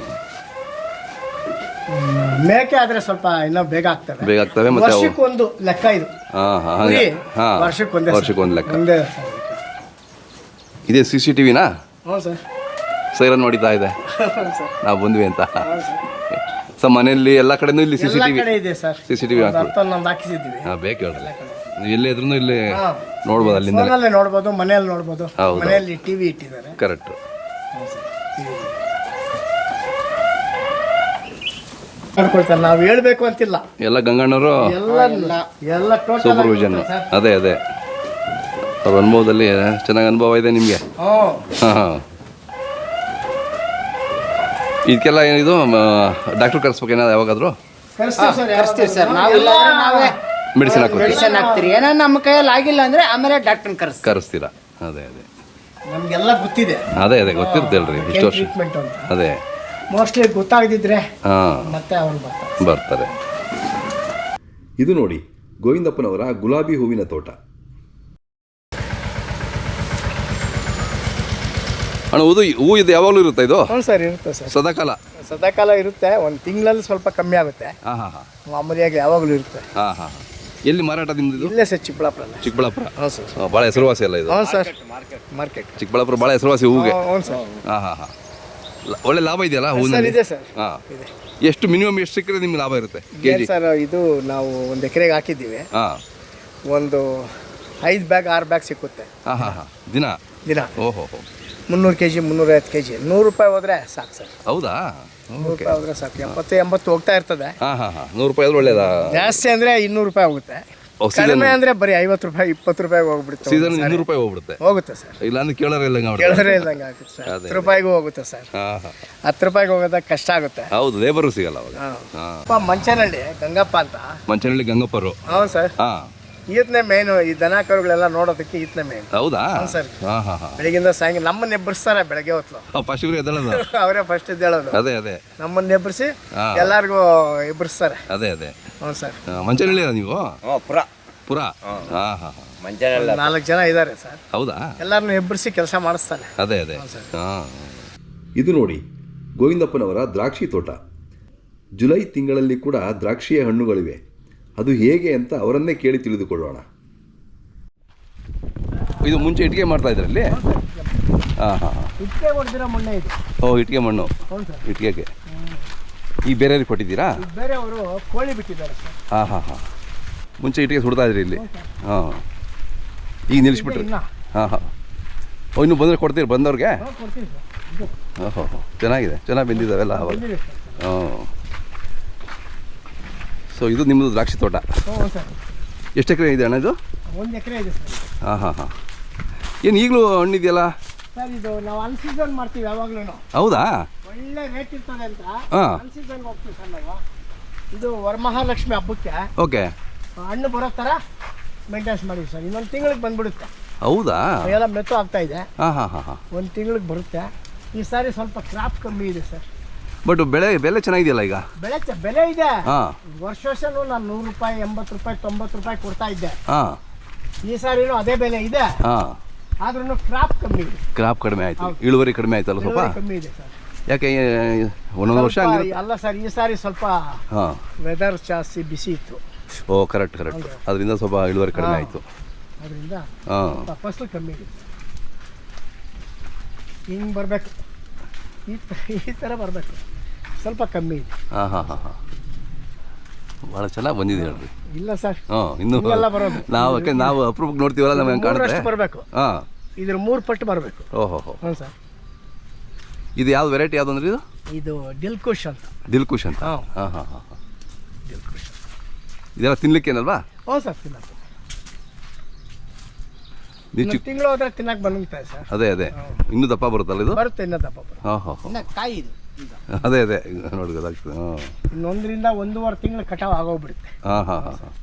S2: ಮೇಕೆ ಆದ್ರೆ ಸ್ವಲ್ಪ ಇನ್ನೂ ಬೇಗ ಆಗ್ತವೆ.
S3: ಬೇಗ ಆಗ್ತವೆ ಮತ್ತೆ ಅವು.
S2: ವರ್ಷಕ್ಕೊಂದು ಲೆಕ್ಕ ಇದು.
S3: ಹಾಂ ಹಾಂ
S2: ಕುರಿ
S3: ಹಾಗೆ. ಹಾಂ
S2: ವರ್ಷಕ್ಕೊಂದೇ
S3: ವರ್ಷಕ್ಕೊಂದು ಲೆಕ್ಕ.
S2: ಒಂದೇ ಸರ್.
S3: ಇದೇ CCTVನಾ?
S2: ಹ್ಞೂ ಸರ್.
S3: ಸೈರನ್ ನೋಡಿತಾ ಇದೆ
S2: ಹೌದು ಸರ್.
S3: ನಾವು ಬಂದ್ವಿ ಅಂತ.
S2: ಹೌದು ಸರ್.
S3: ಸೊ ಮನೆಯಲ್ಲಿ ಎಲ್ಲ ಕಡೆನೂ ಇಲ್ಲಿ
S2: ಎಲ್ಲ
S3: CCTV
S2: ಕಡೆ ಇದೆ ಸರ್.
S3: CCTV ಹಾಕ್ತೀವಿ.
S2: ನಮ್ದು ಹಾಕಿಸಿದ್ದೀವಿ.
S3: ಹಾಂ ಬೇಕು ಹೇಳ್ರಿ. ನೀವು ಎಲ್ಲೇ ಇದ್ರೂ ಇಲ್ಲಿ
S2: ಹಾ.
S3: ನೋಡ್ಬೋದು ಅಲ್ಲಿಂದ.
S2: ಫೋನಲ್ಲೇ ನೋಡ್ಬೋದು, ಮನೆಯಲ್ಲಿ ನೋಡ್ಬೋದು.
S3: ಹೌದು.
S2: ಮನೆಯಲ್ಲಿ ಟಿವಿ ಇಟ್ಟಿದ್ದಾರೆ.
S3: ಕರೆಕ್ಟ್.
S2: ಮಾಡ್ಕೊಳ್ತಾರೆ, ನಾವು ಹೇಳ್ಬೇಕು ಅಂತಿಲ್ಲ.
S3: ಎಲ್ಲ ಗಂಗಣ್ಣವರು
S2: ಎಲ್ಲ ಟೋಟಲ್
S3: ಸೂಪರ್ವಿಷನ್. ಅದೇ ಅದೇ ಅವ್ರ ಅನುಭವದಲ್ಲಿ ಚೆನ್ನಾಗಿ ಅನುಭವ ಇದೆ ನಿಮಗೆ. ಹಾಂ ಹಾಂ. ಇದಕ್ಕೆಲ್ಲ ಏನಿದು ಡಾಕ್ಟ್ರ್ ಕರೆಸ್ಬೇಕು ಏನಾದ್ರು ಯಾವಾಗಾದರೂ?
S4: ಕರೆಸ್ತೀವಿ ಸರ್. ನಾವಿಲ್ಲ ಅಂದ್ರೆ ನಾವೇ
S3: ಮೆಡಿಸಿನ್ ಹಾಕೋತೀವಿ.
S4: ಮೆಡಿಸಿನ್ ಹಾಕ್ತೀರಿ. ಏನೋ ನಮ್ಮ ಕೈಯಲ್ಲಿ ಆಗಿಲ್ಲ ಅಂದ್ರೆ ಆಮೇಲೆ ಡಾಕ್ಟರ್ನ
S3: ಕರೆಸ್ತೀರಾ? ಅದೇ ಅದೇ
S2: ನಮ್ಗೆಲ್ಲ ಗೊತ್ತಿದೆ.
S3: ಅದೇ ಅದೇ ಗೊತ್ತಿರ್ತೇಳ್ರಿ ಇಷ್ಟು ವರ್ಷ.
S2: ಟ್ರೀಟ್ಮೆಂಟ್ ಅಂತ
S3: ಅದೇ
S2: ಮೋಸ್ಟ್ಲಿ ಗೊತ್ತಾಗದಿದ್ರೆ
S3: ಹಾಂ
S2: ಮತ್ತೆ ಅವ್ರು
S3: ಬರ್ತಾರೆ.
S1: ಇದು ನೋಡಿ ಗೋವಿಂದಪ್ಪನವರ ಗುಲಾಬಿ ಹೂವಿನ ತೋಟ.
S3: ಅಣ್ಣ ಹೂ ಇದು ಯಾವಾಗಲೂ ಇರುತ್ತೆ ಇದು?
S2: ಹ್ಞೂ ಸರ್, ಇರುತ್ತೆ ಸರ್.
S3: ಸದಾಕಾಲ?
S2: ಸದಾಕಾಲ ಇರುತ್ತೆ. ಒಂದು ತಿಂಗಳಲ್ಲಿ ಸ್ವಲ್ಪ ಕಮ್ಮಿ ಆಗುತ್ತೆ.
S3: ಹಾಂ ಹಾಂ ಹಾಂ.
S2: ಮಾಮೂಲಿಯಾಗಿ ಯಾವಾಗಲೂ ಇರುತ್ತೆ.
S3: ಹಾಂ ಹಾಂ. ಎಲ್ಲಿ ಮಾರಾಟ ನಿಮ್ಮದು ಇದು?
S2: ಇಲ್ಲೇ ಸರ್, ಚಿಕ್ಕಬಳ್ಳಾಪುರ.
S3: ಚಿಕ್ಕಬಳ್ಳಾಪುರ.
S2: ಹ್ಞೂ ಸರ್.
S3: ಭಾಳ ಹೆಸರುವಾಸಿ ಅಲ್ಲ ಇದು?
S2: ಹ್ಞೂ ಸರ್, ಮಾರ್ಕೆಟ್.
S3: ಚಿಕ್ಕಬಳ್ಳಾಪುರ ಭಾಳ ಹೆಸರುವಾಸಿ ಹೂಗೆ.
S2: ಹ್ಞೂ ಸರ್.
S3: ಹಾಂ ಹಾಂ ಹಾಂ. ಒಳ್ಳೆ ಲಾಭ ಇದೆಯಲ್ಲ
S2: ಸರ್?
S3: ಹೂವಿನಲ್ಲಿ?
S2: ಇದೆ ಸರ್.
S3: ಹಾಂ.
S2: ಇದೆ.
S3: ಎಷ್ಟು ಮಿನಿಮಮ್ ಎಷ್ಟು ಸಿಕ್ಕರೆ ನಿಮ್ಗೆ ಲಾಭ ಇರುತ್ತೆ ಕೆ
S2: ಏನು
S3: ಜಿ?
S2: ಸರ್, ಇದು ನಾವು 1 ಎಕರೆಗೆ ಹಾಕಿದ್ದೀವಿ.
S3: ಹಾಂ.
S2: ಒಂದು 5 ಬ್ಯಾಗ್ 6 ಬ್ಯಾಗ್ ಸಿಕ್ಕುತ್ತೆ
S3: ಹಾಂ ಹಾಂ ಹಾಂ. ದಿನ? ಓಹೋ ಹೋ.
S2: 300 kg 350 kg. 100 ರೂಪಾಯಿ ಹೋದ್ರೆ ಸಾಕು ಸರ್.
S3: ಹೌದಾ?
S2: 100 ರೂಪಾಯಿ ಹೋದ್ರೆ ಸಾಕು. 70-80 ಹೋಗ್ತಾ ಇರ್ತದೆ.
S3: ಹಾಂ ಹಾಂ ಹಾಂ. 100 ರೂಪಾಯಿ ಆದ್ರೆ ಒಳ್ಳೇದಾ?
S2: ಜಾಸ್ತಿ ಅಂದರೆ 200 ರೂಪಾಯಿ ಹೋಗುತ್ತೆ. ಕಡಿಮೆ ಅಂದರೆ ಬರೀ 50 ರೂಪಾಯಿ 20 ರೂಪಾಯಿಗೆ ಹೋಗ್ಬಿಡುತ್ತೆ.
S3: ಸೀಸನ್ 200 ರೂಪಾಯಿ ಹೋಗ್ಬಿಡುತ್ತೆ.
S2: ಹೋಗುತ್ತೆ ಸರ್.
S3: ಇಲ್ಲ ಅಂದ್ರೆ ಕೇಳೋರೇ ಇಲ್ಲ.
S2: ಕೇಳಿದ್ರೆ ಇಲ್ದಂಗೆ ಆಗುತ್ತೆ ಸರ್. 10 ರೂಪಾಯಿಗೂ ಹೋಗುತ್ತೆ ಸರ್.
S3: ಹಾಂ ಹಾಂ.
S2: 10 ರೂಪಾಯಿಗೆ ಹೋಗೋದಾಗ ಕಷ್ಟ ಆಗುತ್ತೆ.
S3: ಹೌದು, ಲೇಬರು ಸಿಗಲ್ಲ ಅವಾಗ.
S2: ಹಾಂ.
S3: ಹಾಂ.
S2: ಮಂಚನಹಳ್ಳಿ ಗಂಗಪ್ಪ ಅಂತ.
S3: ಮಂಚನಹಳ್ಳಿ ಗಂಗಪ್ಪರು.
S2: ಹೌದು ಸರ್.
S3: ಹಾಂ.
S2: ಈತನೇ ಮೇನು. ಈ ದನ ಕರುಗಳೆಲ್ಲ ನೋಡೋದಕ್ಕೆ ಈತನೇ ಮೇನ್.
S3: ಹೌದಾ?
S2: ಸರ್.
S3: ಹಾಂ ಹಾಂ ಹಾಂ.
S2: ಬೆಳಗಿಂದ ಸಾಯಂಕಾಲ ನಮ್ಮನ್ನ ಎಬ್ಬರಿಸ್ತಾರೆ. ಬೆಳಗ್ಗೆ ಹೊತ್ತು
S3: ಫಸ್ಟ್ ಇವ್ರು ಎದ್ದೇಳೋದು
S2: ಅವರೇ ಫಸ್ಟ್ ಎದ್ದೇಳೋದು.
S3: ಅದೇ ಅದೇ.
S2: ನಮ್ಮನ್ನ ಎಬ್ಬರಿಸಿ ಎಲ್ಲರಿಗೂ ಎಬ್ಬರಿಸ್ತಾರೆ.
S3: ಅದೇ ಅದೇ.
S2: ಹ್ಞೂ ಸರ್.
S3: ಮಂಚನಹಳ್ಳಿ ನೀವು?
S5: ಪುರ
S3: ಪುರ. ಹಾಂ ಹಾಂ ಹಾಂ.
S5: ಮಂಚನಲ್ಲ
S2: 4 ಜನ ಇದ್ದಾರೆ ಸರ್.
S3: ಹೌದಾ?
S2: ಎಲ್ಲರನ್ನೂ ಎಬ್ಬರಿಸಿ ಕೆಲಸ ಮಾಡಿಸ್ತಾನೆ.
S3: ಅದೇ ಅದೇ. ಹಾಂ.
S1: ಇದು ನೋಡಿ ಗೋವಿಂದಪ್ಪನವರ ದ್ರಾಕ್ಷಿ ತೋಟ. ಜುಲೈ ತಿಂಗಳಲ್ಲಿ ಕೂಡ ದ್ರಾಕ್ಷಿಯ ಹಣ್ಣುಗಳಿವೆ. ಅದು ಹೇಗೆ ಅಂತ ಅವರನ್ನೇ ಕೇಳಿ ತಿಳಿದುಕೊಳ್ಳೋಣ.
S3: ಇದು ಮುಂಚೆ ಇಟ್ಟಿಗೆ ಮಾಡ್ತಾ ಇದ್ರಲ್ಲಿ? ಹಾಂ ಹಾಂ ಹಾಂ.
S2: ಇಟ್ಟಿಗೆ ಹೊಡೆದಿರೋ ಮಣ್ಣೆ ಇದು.
S3: ಓ, ಇಟ್ಟಿಗೆ ಮಣ್ಣು.
S2: ಹೌದು ಸರ್.
S3: ಇಟ್ಟಿಗೆಗೆ ಈಗ ಬೇರೆಯವ್ರಿಗೆ ಕೊಟ್ಟಿದ್ದೀರಾ?
S2: ಬೇರೆಯವರು ಕೋಳಿ ಬಿಟ್ಟಿದ್ದಾರೆ ಸರ್.
S3: ಹಾಂ ಹಾಂ ಹಾಂ. ಮುಂಚೆ ಇಟ್ಟಿಗೆ ಸುಡ್ತಾ ಇದ್ರಿ ಇಲ್ಲಿ? ಹಾಂ. ಈಗ ನಿಲ್ಲಿಸ್ಬಿಟ್ರಿ? ಹಾಂ ಹಾಂ. ಓ, ಇನ್ನೂ ಬಂದರೆ ಕೊಡ್ತೀರಿ ಬಂದವ್ರಿಗೆ?
S2: ಕೊಡ್ತೀವಿ ಸರ್.
S3: ಓಹೋ, ಚೆನ್ನಾಗಿದೆ. ಚೆನ್ನಾಗಿ ಬೆಂದಿದ್ದಾವೆಲ್ಲ ಅವಾಗ. ಹಾಂ. ಸೊ ಇದು ನಿಮ್ಮದು ದ್ರಾಕ್ಷಿ ತೋಟ?
S2: ಹ್ಞೂ ಸರ್.
S3: ಎಷ್ಟು ಎಕರೆ ಇದೆ ಅಣ್ಣ ಇದು?
S2: 1 ಎಕರೆ ಇದೆ ಸರ್.
S3: ಹಾಂ ಹಾಂ ಹಾಂ. ಏನು ಈಗಲೂ ಹಣ್ಣಿದೆಯಲ್ಲ
S2: ಸರ್? ಇದು ನಾವು ಅನ್ಸೀಸನ್ ಮಾಡ್ತೀವಿ ಯಾವಾಗಲೂ.
S3: ಹೌದಾ?
S2: ಒಳ್ಳೆ ರೇಟ್ ಇರ್ತದೆ ಅಂತ
S3: ಹಾಂ.
S2: ಅನ್ಸೀಸನ್ಗೆ ಹೋಗ್ತೀವಿ ಸರ್ ನಾವು. ಇದು ವರಮಹಾಲಕ್ಷ್ಮಿ ಹಬ್ಬಕ್ಕೆ
S3: ಓಕೆ.
S2: ಹಣ್ಣು ಬರೋ ಥರ ಮೇಂಟೆನೆನ್ಸ್ ಮಾಡಿದ್ವಿ ಸರ್. ಇನ್ನೊಂದು ತಿಂಗಳಿಗೆ ಬಂದ್ಬಿಡುತ್ತೆ.
S3: ಹೌದಾ?
S2: ಎಲ್ಲ ಮೆತ್ತು ಆಗ್ತಾ ಇದೆ.
S3: ಹಾಂ ಹಾಂ ಹಾಂ ಹಾಂ.
S2: ಒಂದು ತಿಂಗಳಿಗೆ ಬರುತ್ತೆ. ಈ ಸಾರಿ ಸ್ವಲ್ಪ ಕ್ರಾಪ್ ಕಮ್ಮಿ ಇದೆ ಸರ್.
S3: ಬಟ್ ಬೆಲೆ ಚೆನ್ನಾಗಿದೆಯಲ್ಲ ಈಗ?
S2: ಬೆಲೆ ಇದೆ.
S3: ಹಾಂ.
S2: ವರ್ಷನೂ ನಾನು 100 ರೂಪಾಯಿ, 80 ರೂಪಾಯಿ, 90 ರೂಪಾಯಿ ಕೊಡ್ತಾ ಇದ್ದೆ.
S3: ಹಾಂ.
S2: ಈ ಸಾರಿನೂ ಅದೇ ಬೆಲೆ ಇದೆ.
S3: ಹಾಂ.
S2: ಆದ್ರೂ ಕ್ರಾಪ್ ಕಮ್ಮಿ ಇದೆ.
S3: ಕ್ರಾಪ್ ಕಡಿಮೆ ಆಯಿತು, ಇಳುವರಿ ಕಡಿಮೆ ಆಯ್ತಲ್ಲ ಸ್ವಲ್ಪ?
S2: ಕಮ್ಮಿ ಇದೆ ಸರ್.
S3: ಯಾಕೆ ಒಂದೊಂದು ವರ್ಷ
S2: ಅಲ್ಲ ಸರ್, ಈ ಸಾರಿ ಸ್ವಲ್ಪ
S3: ಹಾಂ
S2: ವೆದರ್ ಜಾಸ್ತಿ ಬಿಸಿ ಇತ್ತು.
S3: ಓ ಕರೆಕ್ಟ್ ಅದರಿಂದ ಸ್ವಲ್ಪ ಇಳುವರಿ ಕಡಿಮೆ ಆಯಿತು.
S2: ಅದರಿಂದ
S3: ಹಾಂ
S2: ಫಸಲು ಕಮ್ಮಿ ಇದೆ. ಹಿಂಗೆ ಬರಬೇಕು, ಈ ಥರ ಬರಬೇಕು. ಸ್ವಲ್ಪ ಕಮ್ಮಿ ಇದೆ.
S3: ಹಾಂ ಹಾಂ ಹಾಂ ಹಾಂ. ಭಾಳ ಚೆನ್ನಾಗಿ ಬಂದಿದೆ ಹೇಳ್ರಿ.
S2: ಇಲ್ಲ ಸರ್,
S3: ಹಾಂ ಇನ್ನೂ
S2: ಬರೋದು
S3: ನಾವು ಅಪರೂಪಕ್ಕೆ ನೋಡ್ತೀವಲ್ಲ, ನಮಗೆ ಕಾಣುತ್ತೆ.
S2: ಬರಬೇಕು.
S3: ಹಾಂ,
S2: ಇದ್ರ 3 ಪಟ್ಟು ಬರಬೇಕು.
S3: ಓಹೋ ಹೋ.
S2: ಹ್ಞೂ ಸರ್.
S3: ಇದು ಯಾವ್ದು ವೆರೈಟಿ ಯಾವುದು ಅಂದ್ರೆ
S2: ಇದು ದಿಲ್ಕುಶ್ ಅಂತ.
S3: ದಿಲ್ಕುಶ್ ಅಂತ?
S2: ಹಾಂ
S3: ಹಾಂ ಹಾಂ ಹಾಂ.
S2: ದಿಲ್ಕುಶ್
S3: ಇದೆಲ್ಲ ತಿನ್ಲಿಕ್ಕೇನಲ್ವಾ?
S2: ಹ್ಞೂ ಸರ್, ತಿನ್ನಕ್ಕೆ
S3: ನೀವು
S2: ತಿಂಗಳು ಹೋದ್ರೆ ತಿನ್ನಕ್ಕೆ ಬಂದುತ್ತೆ ಸರ್.
S3: ಅದೇ ಇನ್ನೂ ದಪ್ಪ ಬರುತ್ತಲ್ಲ ಇದು?
S2: ಬರುತ್ತೆ, ಇನ್ನೂ ದಪ್ಪ ಬರುತ್ತೆ.
S3: ಹಾಂ ಹಾಂ ಹಾಂ.
S4: ಕಾಯಿ ಇದು.
S3: ಅದೇ ನೋಡಿ ಗೊತ್ತಾಗ್ತದೆ. ಹಾಂ,
S2: ಇನ್ನೊಂದರಿಂದ 1.5 ತಿಂಗಳು ಕಟಾವು ಆಗೋಗ್ಬಿಡುತ್ತೆ.
S3: ಹಾಂ ಹಾಂ ಹಾಂ ಹಾಂ.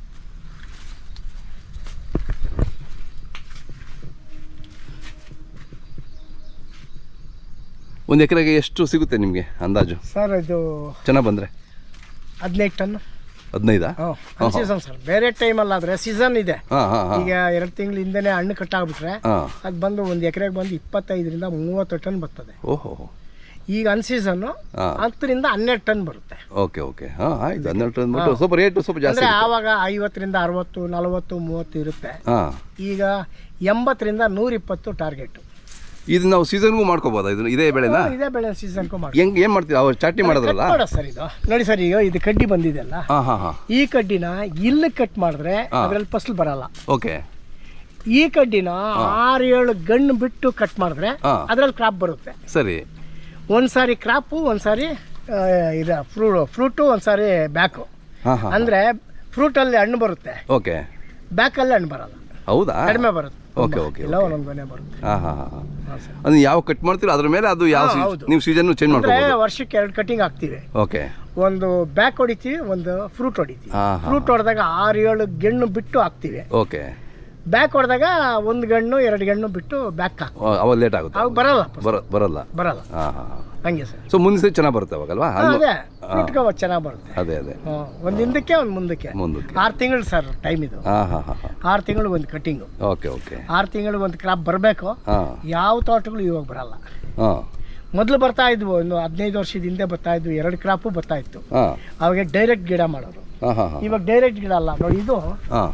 S3: ಒಂದು ಎಕರೆಗೆ ಎಷ್ಟು ಸಿಗುತ್ತೆ ನಿಮಗೆ ಅಂದಾಜು
S2: ಸರ್? ಇದು
S3: ಚೆನ್ನಾಗಿ ಬಂದರೆ
S2: 15 ಟನ್.
S3: 15?
S2: ಹ್ಞೂ, ಸೀಸನ್ ಸರ್. ಬೇರೆ ಟೈಮಲ್ಲಾದರೆ ಸೀಸನ್ ಇದೆ.
S3: ಹಾಂ ಹಾಂ ಹಾಂ.
S2: ಈಗ 2 ತಿಂಗಳ ಹಿಂದೆನೇ ಹಣ್ಣು ಕಟ್ಟಾಗ್ಬಿಟ್ರೆ
S3: ಹಾಂ,
S2: ಅದು ಬಂದು ಒಂದು ಎಕರೆಗೆ ಬಂದು 25ರಿಂದ 30 ಟನ್ ಬರ್ತದೆ.
S3: ಓಹೋ.
S2: ಈಗ ಅನ್ಸೀಸನ್ನು 10ರಿಂದ 12 ಟನ್ ಬರುತ್ತೆ.
S3: Okay okay. ಹಾಂ ಆಯ್ತು, 12 ಟನ್ ಬಿಟ್ಟು ಸ್ವಲ್ಪ ರೇಟು ಸ್ವಲ್ಪ ಜಾಸ್ತಿ.
S2: ಅಂದರೆ ಆವಾಗ 50ರಿಂದ 60, 40, 30 ಇರುತ್ತೆ.
S3: ಹಾಂ,
S2: ಈಗ 80ರಿಂದ 120 ಟಾರ್ಗೆಟ್.
S3: ಇದು ನಾವು ಸೀಸನ್ಗೂ ಮಾಡ್ಕೋಬೋದಾ? ಇದು ಇದೇ ಬೆಳೆನಾ?
S2: ಇದೇ ಬೆಳೆ ಸೀಸನ್ಗೂ ಮಾಡಿ.
S3: ಹೆಂಗೆ ಏನು ಮಾಡ್ತೀವಿ? ಅವ್ರು ಚಟ್ನಿ ಮಾಡೋದ್ರಲ್ಲ
S2: ಸರ್. ಇದು ನೋಡಿ ಸರ್, ಈಗ ಇದು ಕಡ್ಡಿ ಬಂದಿದೆಯಲ್ಲ,
S3: ಹಾಂ ಹಾಂ ಹಾಂ.
S2: ಈ ಕಡ್ಡಿನ ಇಲ್ಲಿ ಕಟ್ ಮಾಡಿದ್ರೆ ಅದ್ರಲ್ಲಿ ಫಸಲು ಬರಲ್ಲ.
S3: ಓಕೆ.
S2: ಈ ಕಡ್ಡಿನ 6-7 ಗಣ್ಣು ಬಿಟ್ಟು ಕಟ್ ಮಾಡಿದ್ರೆ ಅದ್ರಲ್ಲಿ ಕ್ರಾಪ್ ಬರುತ್ತೆ.
S3: ಸರಿ.
S2: ಒಂದ್ಸಾರಿ ಕ್ರಾಪು, ಒಂದ್ಸಾರಿ ಇದು ಫ್ರೂಟು, ಒಂದ್ಸಾರಿ ಬ್ಯಾಕು.
S3: ಹಾಂ ಹಾಂ.
S2: ಅಂದ್ರೆ ಫ್ರೂಟಲ್ಲಿ ಹಣ್ಣು ಬರುತ್ತೆ,
S3: ಓಕೆ.
S2: ಬ್ಯಾಕಲ್ಲಿ ಹಣ್ಣು ಬರಲ್ಲ.
S3: ಹೌದಾ?
S2: ಕಡಿಮೆ ಬರುತ್ತೆ.
S3: Okay okay.
S2: ಎಲ್ಲ ಒಂದೊಂದು ಗೊನೆ ಬರುತ್ತೆ.
S3: ಹಾಂ ಹಾಂ ಹಾಂ. ಅದು ಯಾವ ಕಟ್ ಮಾಡ್ತೀರೋ ಅದ್ರ ಮೇಲೆ ಅದು ಯಾವ ನೀವು ಸೀಸನ್ ಚೇಂಜ್ ಮಾಡ್ತೀವಿ.
S2: ವರ್ಷಕ್ಕೆ 2 ಕಟಿಂಗ್ ಹಾಕ್ತೀವಿ.
S3: ಓಕೆ.
S2: ಒಂದು ಬ್ಯಾಕ್ ಹೊಡಿತೀವಿ, ಒಂದು ಫ್ರೂಟ್ ಹೊಡಿತೀವಿ. ಫ್ರೂಟ್ ಹೊಡೆದಾಗ 6-7 ಗೆಣ್ಣು ಬಿಟ್ಟು ಹಾಕ್ತೀವಿ.
S3: ಓಕೆ.
S2: ಬ್ಯಾಕ್ ಹೊಡೆದಾಗ 1 ಗಣ್ಣು 2 ಗಣ್ಣು ಬಿಟ್ಟು ಬ್ಯಾಕ್ ಹಾಕ್ತೀವಿ.
S3: ಅವಾಗ ಲೇಟ್ ಆಗುತ್ತೆ,
S2: ಅವಾಗ ಬರಲ್ಲ.
S3: ಬರಲ್ಲ. ಹಾಂ ಹಾಂ.
S2: ಹಂಗೆ ಸರ್.
S3: ಸೊ ಮುಂದೆ ಚೆನ್ನಾಗಿ ಬರುತ್ತೆ ಅವಾಗಲ್ವಾ?
S2: ಅದೇ ಫ್ರೂಟ್ಗೆ ಚೆನ್ನಾಗಿ ಬರುತ್ತೆ.
S3: ಅದೇ
S2: ಒಂದು ಹಿಂದಕ್ಕೆ ಒಂದು ಮುಂದಕ್ಕೆ. 6 ತಿಂಗಳು ಸರ್ ಟೈಮ್ ಇದು.
S3: ಹಾಂ ಹಾಂ ಹಾಂ.
S2: 6 ತಿಂಗಳಿಗೆ ಒಂದು ಕಟಿಂಗು.
S3: Okay okay.
S2: 6 ತಿಂಗಳಿಗೆ ಒಂದು ಕ್ರಾಪ್ ಬರಬೇಕು. ಯಾವ ತೋಟಗಳು ಇವಾಗ ಬರಲ್ಲ.
S3: ಹಾಂ,
S2: ಮೊದಲು ಬರ್ತಾ ಇದ್ವು, ಒಂದು 15 ವರ್ಷದ ಹಿಂದೆ ಬರ್ತಾ ಇದ್ವು, 2 ಕ್ರಾಪು ಬರ್ತಾ ಇತ್ತು.
S3: ಹಾಂ,
S2: ಅವಾಗ ಡೈರೆಕ್ಟ್ ಗಿಡ ಮಾಡೋರು.
S3: ಹಾಂ ಹಾಂ.
S2: ಇವಾಗ ಡೈರೆಕ್ಟ್ ಗಿಡ ಅಲ್ಲ ನೋಡಿ. ಇದು
S3: ಹಾಂ,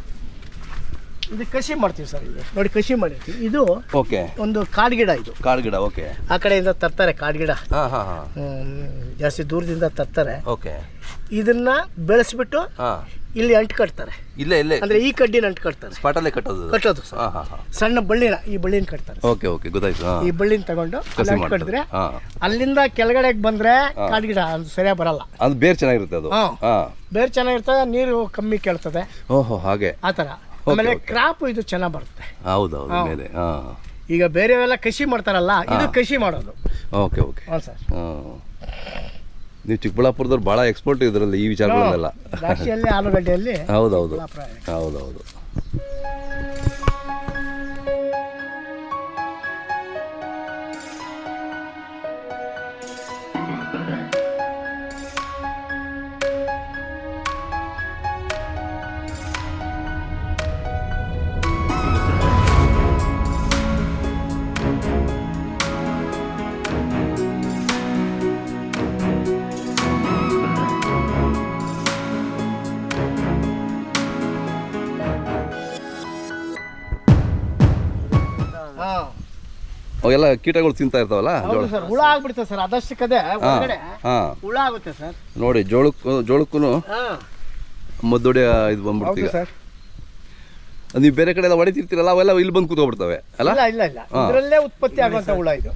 S2: ಇದು ಕಸಿ ಮಾಡ್ತೀವಿ ಸರ್. ಇದು ನೋಡಿ ಕಸಿ ಮಾಡಿರ್ತೀವಿ. ಇದು
S3: ಓಕೆ.
S2: ಒಂದು ಕಾಡು ಗಿಡ. ಇದು
S3: ಕಾಡು ಗಿಡ. ಓಕೆ.
S2: ಆ ಕಡೆಯಿಂದ ತರ್ತಾರೆ ಕಾಡು ಗಿಡ.
S3: ಹಾಂ ಹಾಂ ಹಾಂ.
S2: ಜಾಸ್ತಿ ದೂರದಿಂದ ತರ್ತಾರೆ.
S3: ಓಕೆ.
S2: ಇದನ್ನ ಬೆಳೆಸ್ಬಿಟ್ಟು
S3: ಹಾಂ,
S2: ಇಲ್ಲಿ ಅಂಟು ಕಟ್ತಾರೆ.
S3: ಇಲ್ಲೇ
S2: ಅಂದ್ರೆ ಈ ಕಡ್ಡಿನ ಅಂಟು ಕಟ್ತಾರೆ.
S3: ಸ್ಪಾಟಲ್ಲೇ ಕಟ್ಟೋದು
S2: ಸರ್.
S3: ಹಾಂ ಹಾಂ ಹಾಂ.
S2: ಸಣ್ಣ ಬಳ್ಳಿನ, ಈ ಬಳ್ಳಿನ ಕಟ್ತಾರೆ.
S3: ಓಕೆ ಓಕೆ, ಗೊತ್ತಾಯ್ತು.
S2: ಈ ಬಳ್ಳಿನ ತಗೊಂಡು
S3: ಕಸಿ
S2: ಅಂಟು ಕಟ್ಟಿದ್ರೆ
S3: ಹಾಂ,
S2: ಅಲ್ಲಿಂದ ಕೆಳಗಡೆಗೆ ಬಂದ್ರೆ ಕಾಡು ಗಿಡ ಅದು ಸರಿಯಾಗಿ ಬರಲ್ಲ.
S3: ಅದು ಬೇರೆ ಚೆನ್ನಾಗಿರುತ್ತೆ ಅದು.
S2: ಹಾಂ, ಬೇರೆ ಚೆನ್ನಾಗಿರ್ತದೆ, ನೀರು ಕಮ್ಮಿ ಕೇಳ್ತದೆ.
S3: ಓಹೋ, ಹಾಗೆ.
S2: ಆ ಥರ. ಆಮೇಲೆ ಕ್ರಾಪ್ ಇದು ಚೆನ್ನಾಗಿ ಬರುತ್ತೆ.
S3: ಹೌದೌದು. ಮೇಲೆ ಹಾಂ.
S2: ಈಗ ಬೇರೆವೆಲ್ಲ ಕಸಿ ಮಾಡ್ತಾರಲ್ಲ, ಇದು ಕಸಿ ಮಾಡೋದು.
S3: Okay okay.
S2: ಹಾಂ ಸರ್.
S3: ಹಾಂ, ನೀವು ಚಿಕ್ಕಬಳ್ಳಾಪುರದವ್ರು ಭಾಳ ಎಕ್ಸ್ಪರ್ಟ್ ಇದರಲ್ಲಿ, ಈ ವಿಚಾರಗಳನ್ನೆಲ್ಲ.
S2: ದ್ರಾಕ್ಷಿಯಲ್ಲಿ, ಆಲೂಗಡ್ಡೆಯಲ್ಲಿ.
S3: ಹೌದೌದು ಹೌದೌದು. ಅವೆಲ್ಲ ಕೀಟಗಳು ತಿಂತಾ ಇರ್ತಾವಲ್ಲ, ಜೋಳ.
S2: ಸರ್, ಹುಳ ಆಗ್ಬಿಡ್ತದೆ ಸರ್. ಅದಷ್ಟಕ್ಕದೆ ಹೊರಗಡೆ ಹುಳ ಆಗುತ್ತೆ ಸರ್.
S3: ನೋಡಿ, ಜೋಳಕ್ಕೂ ಮದ್ದೊಡೆ ಇದು ಬಂದ್ಬಿಡ್ತೀವಿ
S2: ಸರ್.
S3: ನೀವು ಬೇರೆ ಕಡೆ ಎಲ್ಲ ಹೊಡಿತಿರ್ತೀರಲ್ಲ, ಅವೆಲ್ಲ ಇಲ್ಲಿ ಬಂದು ಕೂತ್ಕೊಬಿಡ್ತವೆ ಅಲ್ಲ?
S2: ಇಲ್ಲ ಇದರಲ್ಲೇ ಉತ್ಪತ್ತಿ ಆಗುವಂತ ಹುಳ ಇದು.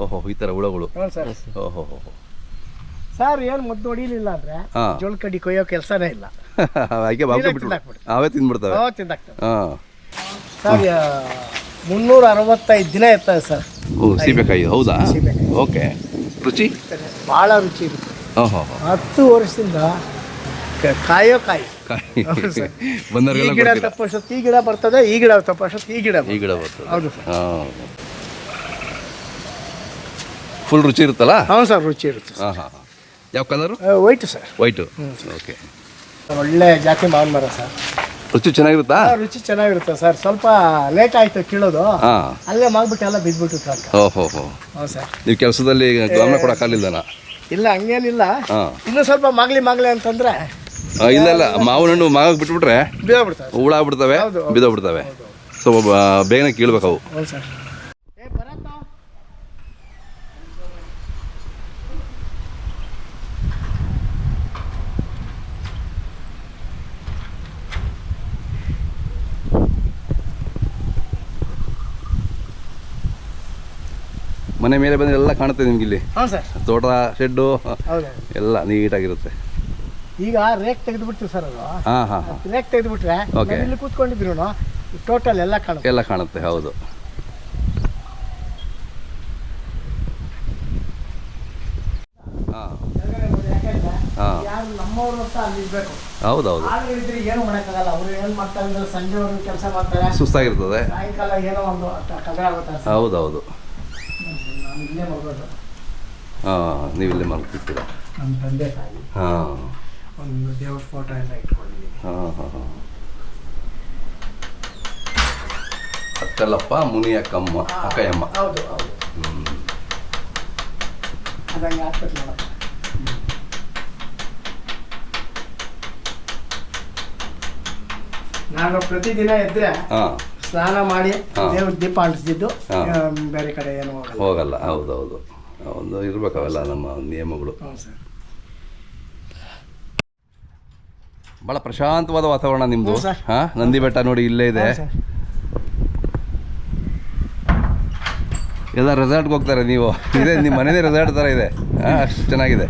S3: ಓಹೋ, ಈ ಥರ ಹುಳಗಳು.
S2: ಸರ್.
S3: ಓಹೋ
S2: ಸರ್, ಏನು ಮದ್ದು ಹೊಡಿಲಿಲ್ಲ ಅಂದ್ರೆ ಜೋಳ ಕಡ್ಡಿ ಕೊಯ್ಯೋ ಕೆಲಸನೇ ಇಲ್ಲ.
S3: ಹಾಗೆ ಅವೇ ತಿಂದ್ಬಿಡ್ತವೆ.
S2: ತಿಂದಾಕ್ತವೆ.
S3: ಹಾಂ
S2: ಸರ್, 365 ದಿನ ಇರ್ತದೆ ಸರ್.
S3: ಓ, ಸೀಬೆಕಾಯಿ. ಹೌದಾ? ಓಕೆ. ರುಚಿ
S2: ಭಾಳ ರುಚಿ ಇರುತ್ತೆ. 10 ವರ್ಷದಿಂದ ಕಾಯೋ ಕಾಯಿ
S3: ಕಾಯಿ
S2: ಹೌದು ಸರ್. ಈ
S3: ಬಂದವ್ರಿಗೆಲ್ಲ
S2: ಗಿಡ
S3: ಕೊಡ್ತೀರಾ?
S2: ತಪ್ಪಷ್ಟೊತ್ತು ಈ ಗಿಡ ಬರ್ತದೆ, ಈ ಗಿಡ ತಪ್ಪಷ್ಟೊತ್ತು ಈ ಗಿಡ
S3: ಈ ಗಿಡ ಬರ್ತದೆ.
S2: ಹೌದು ಸರ್.
S3: ಹಾಂ, ಫುಲ್ ರುಚಿ ಇರುತ್ತಲ್ಲ?
S2: ಹೌದು ಸರ್, ರುಚಿ ಇರುತ್ತೆ.
S3: ಹಾಂ ಹಾಂ ಹಾಂ. ಯಾವ colour?
S2: White sir.
S3: White. Okay.
S2: ಒಳ್ಳೆ ಜಾತಿ ಮಾವಿನ ಮರ ಸರ್.
S3: ರುಚಿ ಚೆನ್ನಾಗಿರುತ್ತಾ?
S2: ರುಚಿ ಚೆನ್ನಾಗಿರುತ್ತೆ ಸರ್. ಸ್ವಲ್ಪ ಲೇಟ್ ಆಯ್ತು ಕೀಳೋದು,
S3: ಹಾಂ.
S2: ಅಲ್ಲೇ ಮಾಡ್ಬಿಟ್ಟು ಎಲ್ಲ ಬಿದ್ದುಬಿಟ್ಟು ಸರ್.
S3: ಓಹೋ ಹೋ.
S2: ಹೌದು ಸರ್.
S3: ನೀವು ಕೆಲಸದಲ್ಲಿ ಗಮನ ಕೊಡೋಕ್ಕಾಗಲಿಲ್ಲನಾ?
S2: ಇಲ್ಲ ಹಂಗೇನಿಲ್ಲ,
S3: ಹಾಂ.
S2: ಇನ್ನೂ ಸ್ವಲ್ಪ ಮಾಗ್ಲಿ ಅಂತಂದ್ರೆ
S3: ಇಲ್ಲ ಇಲ್ಲ, ಮಾವಿನ ಹಣ್ಣು ಮಾಗಕ್ಕೆ ಬಿಟ್ಬಿಟ್ರೆ
S2: ಬಿದ್ದೋಗ್ಬಿಡ್ತಾರೆ.
S3: ಹುಳ ಆಗ್ಬಿಡ್ತವೆ,
S2: ಹೌದು, ಹೌದು.
S3: ಬಿದ್ದೋಗ್ಬಿಡ್ತವೆ. ಸೊ ಬೇಗನೆ ಕೀಳ್ಬೇಕು ಅವು.
S2: ಹೌದು ಸರ್.
S3: ಮನೆ ಮೇಲೆ ಬಂದರೆ ಎಲ್ಲ ಕಾಣುತ್ತೆ ನಿಮ್ಗೆ ಇಲ್ಲಿ.
S2: ಹಾಂ ಸರ್.
S3: ತೋಟ, ಶೆಡ್ಡು
S2: ಹೌದು.
S3: ಎಲ್ಲ ನೀಟಾಗಿರುತ್ತೆ.
S2: ಈಗ ರೇಕ್ ತೆಗೆದುಬಿಡ್ತೀವಿ ಸರ್. ಅದು
S3: ಹಾಂ ಹಾಂ ಹಾಂ.
S2: ರೇಕ್ ತೆಗೆದುಬಿಟ್ರೆ
S3: Okay.
S2: ಇಲ್ಲಿ ಕೂತ್ಕೊಂಡಿದ್ರು ಟೋಟಲ್ ಎಲ್ಲ ಕಾಣುತ್ತೆ.
S3: ಎಲ್ಲ ಕಾಣುತ್ತೆ, ಹೌದು. ಹಾಂ ಹಾಂ,
S2: ಯಾರು ನಮ್ಮವ್ರು ಅಂತ ಅಲ್ಲಿ ಇರ್ಬೇಕು.
S3: ಹೌದೌದು.
S2: ಆಳುಗಳಿದ್ರೆ ಏನು ಮಾಡೋಕ್ಕಾಗಲ್ಲ. ಅವ್ರು ಏನು ಮಾಡ್ತಾರೆ ಅಂದ್ರೆ ಸಂಜೆವರೆಗೂ ಕೆಲಸ ಮಾಡ್ತಾರೆ,
S3: ಸುಸ್ತಾಗಿರ್ತದೆ.
S2: ಸಾಯಂಕಾಲ ಏನೋ ಒಂದು ಕಗರ ಆಗುತ್ತೆ ಸರ್.
S3: ಹೌದೌದು.
S2: ನಾನು ಇಲ್ಲೇ ಮಲ್ಗೋದು.
S3: ಹಾಂ, ನೀವು ಇಲ್ಲೇ ಮಲ್ಕೊಳ್ತೀರ.
S2: ನಮ್ಮ ತಂದೆ ತಾಯಿ
S3: ಹಾಂ
S2: ಒಂದು ದೇವ್ರ ಫೋಟೋ ಎಲ್ಲ ಇಟ್ಕೊಂಡಿದ್ದೀನಿ.
S3: ಹಾಂ ಹಾಂ ಹಾಂ. ಅಕ್ಕಲ್ಲಪ್ಪ ಮುನಿ ಅಕ್ಕಮ್ಮ ಅಕ್ಕಯ್ಯಮ್ಮ.
S2: ಹೌದು ಹೌದು. ಅದಂಗೆ ಆಗ್ತದೆ ನೋಡಪ್ಪ. ನಾನು ಪ್ರತಿದಿನ ಎದ್ರೆ
S3: ಹಾಂ,
S2: ಸ್ನಾನ ಮಾಡಿ
S3: ಹಾ.
S2: ದೇವ್ರ ದೀಪ ಅಂಟಿಸಿದ್ದು
S3: ಹಾ.
S2: ಬೇರೆ ಕಡೆ ಏನು ಹೋಗಲ್ಲ.
S3: ಹೋಗಲ್ಲ. ಹೌದೌದು, ಒಂದು ಇರ್ಬೇಕು ಅವೆಲ್ಲ ನಮ್ಮ ನಿಯಮಗಳು.
S2: ಹ್ಞೂ ಸರ್.
S3: ಭಾಳ ಪ್ರಶಾಂತವಾದ ವಾತಾವರಣ ನಿಮ್ಮದು.
S2: ಹ್ಞೂ ಸರ್.
S3: ಹಾಂ, ನಂದಿ ಬೆಟ್ಟ ನೋಡಿ ಇಲ್ಲೇ ಇದೆ.
S2: ಹೌದು ಸರ್.
S3: ಎಲ್ಲ ರೆಸಾರ್ಟ್ಗೆ ಹೋಗ್ತಾರೆ ನೀವು. ಇದೆ ನಿಮ್ಮ ಮನೆಯೇ ರೆಸಾರ್ಟ್ ಥರ ಇದೆ. ಹಾಂ, ಅಷ್ಟು ಚೆನ್ನಾಗಿದೆ.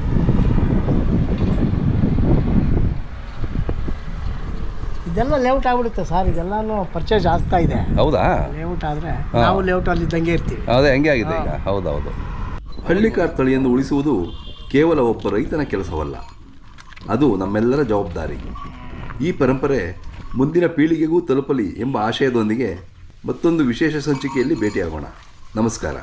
S2: ಇದೆಲ್ಲ ಲೇಔಟ್ ಆಗ್ಬಿಡುತ್ತೆ ಸರ್. ಇದೆಲ್ಲಾನು ಪರ್ಚೇಸ್ ಆಗ್ತಾ ಇದೆ.
S3: ಹೌದಾ?
S2: ಲೇಔಟ್ ಆದರೆ
S3: ಹಾ.
S2: ನಾವು ಲೇಔಟ್ ಅಲ್ಲಿ ಇದ್ದಂಗೆ ಇರ್ತೀವಿ.
S3: ಅದೇ ಹಂಗೆ ಆಗಿದೆ ಈಗ. ಹೌದೌದು.
S1: ಹಳ್ಳಿಕಾರ್ ತಳಿಯನ್ನು ಉಳಿಸುವುದು ಕೇವಲ ಒಬ್ಬ ರೈತನ ಕೆಲಸವಲ್ಲ, ಅದು ನಮ್ಮೆಲ್ಲರ ಜವಾಬ್ದಾರಿ. ಈ ಪರಂಪರೆ ಮುಂದಿನ ಪೀಳಿಗೆಗೂ ತಲುಪಲಿ ಎಂಬ ಆಶಯದೊಂದಿಗೆ ಮತ್ತೊಂದು ವಿಶೇಷ ಸಂಚಿಕೆಯಲ್ಲಿ ಭೇಟಿಯಾಗೋಣ. ನಮಸ್ಕಾರ.